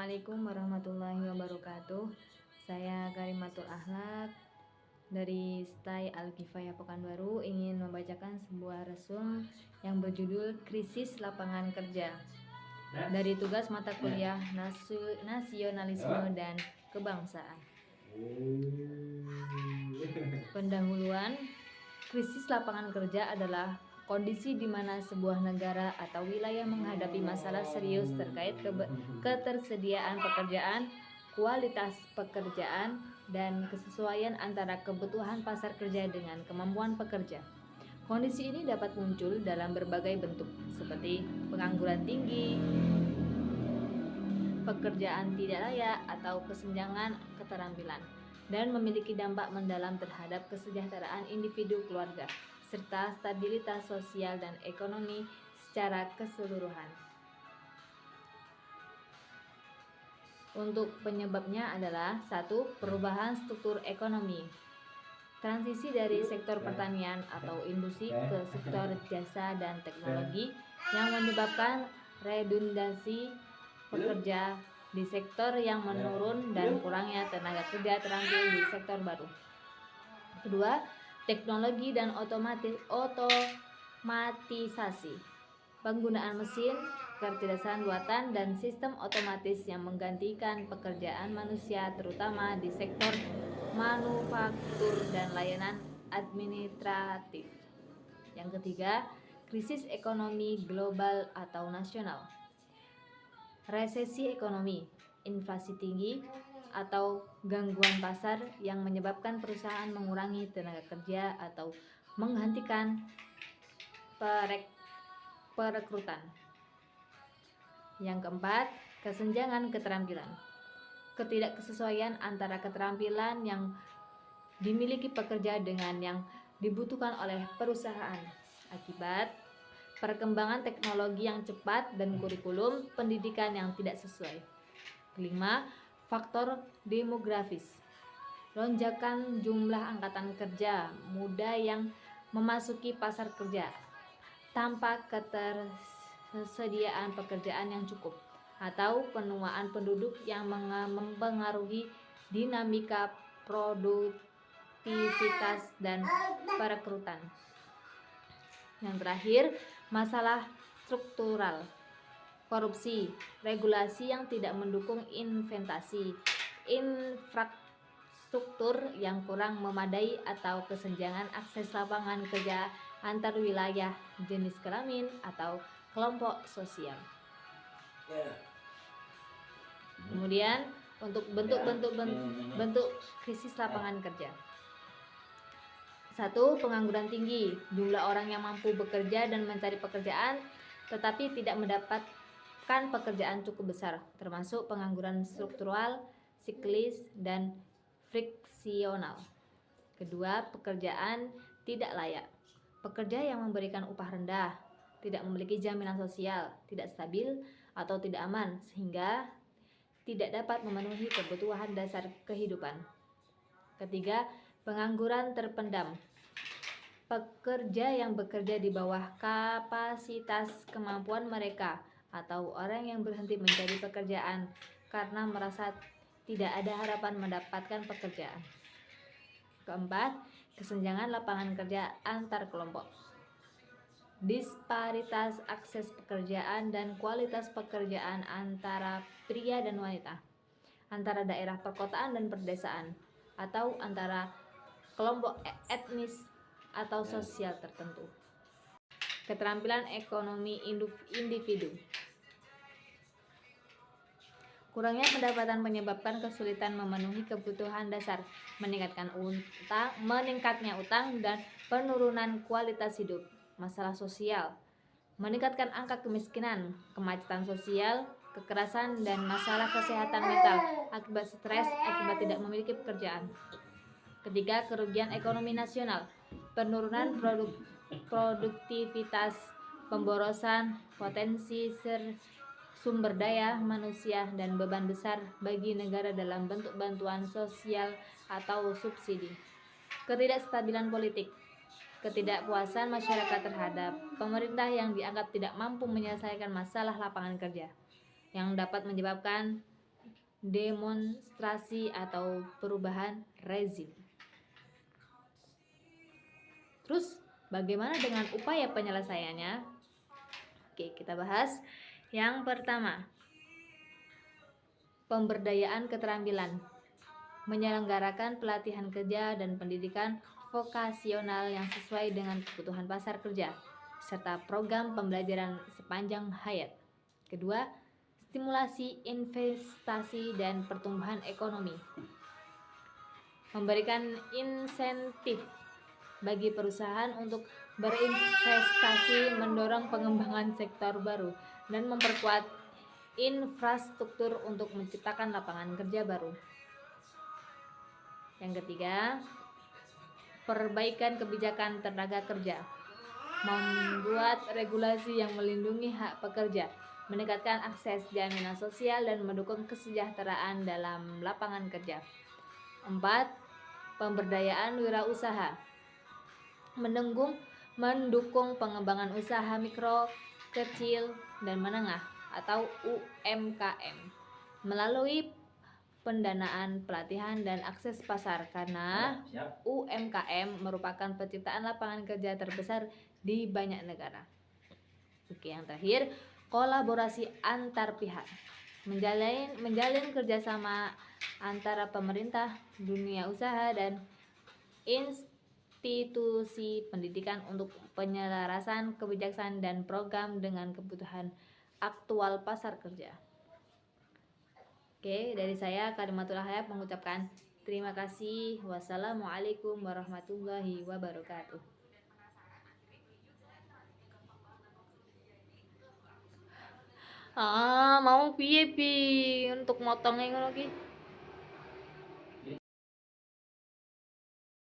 Assalamualaikum warahmatullahi wabarakatuh. Saya Karimatul Akhlak dari STAI Al-Kifayah Pekanbaru ingin membacakan sebuah resume yang berjudul Krisis Lapangan Kerja dari tugas mata kuliah Nasionalisme dan Kebangsaan. Pendahuluan. Krisis lapangan kerja adalah kondisi di mana sebuah negara atau wilayah menghadapi masalah serius terkait ketersediaan pekerjaan, kualitas pekerjaan, dan kesesuaian antara kebutuhan pasar kerja dengan kemampuan pekerja. Kondisi ini dapat muncul dalam berbagai bentuk, seperti pengangguran tinggi, pekerjaan tidak layak, atau kesenjangan keterampilan, dan memiliki dampak mendalam terhadap kesejahteraan individu keluarga, serta stabilitas sosial dan ekonomi secara keseluruhan. Untuk penyebabnya adalah 1. Perubahan struktur ekonomi. Transisi dari sektor pertanian atau industri ke sektor jasa dan teknologi yang menyebabkan redundansi pekerja di sektor yang menurun dan kurangnya tenaga kerja terampil di sektor baru. Kedua, teknologi dan otomatisasi. Penggunaan mesin, kecerdasan buatan, dan sistem otomatis yang menggantikan pekerjaan manusia terutama di sektor manufaktur dan layanan administratif. Yang ketiga, krisis ekonomi global atau nasional. Resesi ekonomi, inflasi tinggi, atau gangguan pasar yang menyebabkan perusahaan mengurangi tenaga kerja atau menghentikan perekrutan. Yang keempat, kesenjangan keterampilan. Ketidaksesuaian antara keterampilan yang dimiliki pekerja dengan yang dibutuhkan oleh perusahaan akibat perkembangan teknologi yang cepat dan kurikulum pendidikan yang tidak sesuai. Kelima, faktor demografis. Lonjakan jumlah angkatan kerja muda yang memasuki pasar kerja tanpa ketersediaan pekerjaan yang cukup, atau penuaan penduduk yang mempengaruhi dinamika produktivitas dan perekrutan. Yang terakhir, masalah struktural. Korupsi, regulasi yang tidak mendukung investasi, infrastruktur yang kurang memadai, atau kesenjangan akses lapangan kerja antar wilayah, jenis kelamin, atau kelompok sosial. Kemudian untuk bentuk krisis lapangan kerja. 1. Pengangguran tinggi. Jumlah orang yang mampu bekerja dan mencari pekerjaan tetapi tidak mendapatkan pekerjaan cukup besar, termasuk pengangguran struktural, siklis, dan friksional. Kedua, pekerjaan tidak layak. Pekerja yang memberikan upah rendah, tidak memiliki jaminan sosial, tidak stabil, atau tidak aman, sehingga tidak dapat memenuhi kebutuhan dasar kehidupan. Ketiga, pengangguran terpendam. Pekerja yang bekerja di bawah kapasitas kemampuan mereka, atau orang yang berhenti mencari pekerjaan karena merasa tidak ada harapan mendapatkan pekerjaan. Keempat, kesenjangan lapangan kerja antar kelompok. Disparitas akses pekerjaan dan kualitas pekerjaan antara pria dan wanita, antara daerah perkotaan dan perdesaan, atau antara kelompok etnis atau sosial tertentu. Keterampilan ekonomi individu. Kurangnya pendapatan menyebabkan kesulitan memenuhi kebutuhan dasar, meningkatnya utang dan penurunan kualitas hidup. Masalah sosial, meningkatkan angka kemiskinan, kemacetan sosial, kekerasan, dan masalah kesehatan mental akibat stres akibat tidak memiliki pekerjaan. Ketiga, kerugian ekonomi nasional, penurunan produktivitas, pemborosan potensi sumber daya manusia, dan beban besar bagi negara dalam bentuk bantuan sosial atau subsidi. Ketidakstabilan politik, ketidakpuasan masyarakat terhadap pemerintah yang dianggap tidak mampu menyelesaikan masalah lapangan kerja, yang dapat menyebabkan demonstrasi atau perubahan rezim. Terus bagaimana dengan upaya penyelesaiannya? Oke, kita bahas. Yang pertama, pemberdayaan keterampilan, menyelenggarakan pelatihan kerja dan pendidikan vokasional yang sesuai dengan kebutuhan pasar kerja, serta program pembelajaran sepanjang hayat. Kedua, stimulasi investasi dan pertumbuhan ekonomi, memberikan insentif bagi perusahaan untuk berinvestasi, mendorong pengembangan sektor baru, dan memperkuat infrastruktur untuk menciptakan lapangan kerja baru. Yang ketiga, perbaikan kebijakan tenaga kerja, membuat regulasi yang melindungi hak pekerja, meningkatkan akses jaminan sosial dan mendukung kesejahteraan dalam lapangan kerja. 4. Pemberdayaan wirausaha, mendukung pengembangan usaha mikro, kecil, dan menengah atau UMKM melalui pendanaan, pelatihan, dan akses pasar, karena UMKM merupakan penciptaan lapangan kerja terbesar di banyak negara. Oke, yang terakhir, kolaborasi antar pihak, menjalin kerjasama antara pemerintah, dunia usaha, dan institusi pendidikan untuk penyelarasan kebijakan dan program dengan kebutuhan aktual pasar kerja. Oke, dari saya Kalimatul Hayat mengucapkan terima kasih. Wassalamualaikum warahmatullahi wabarakatuh. Mau piye pi untuk motongnya ngono ki?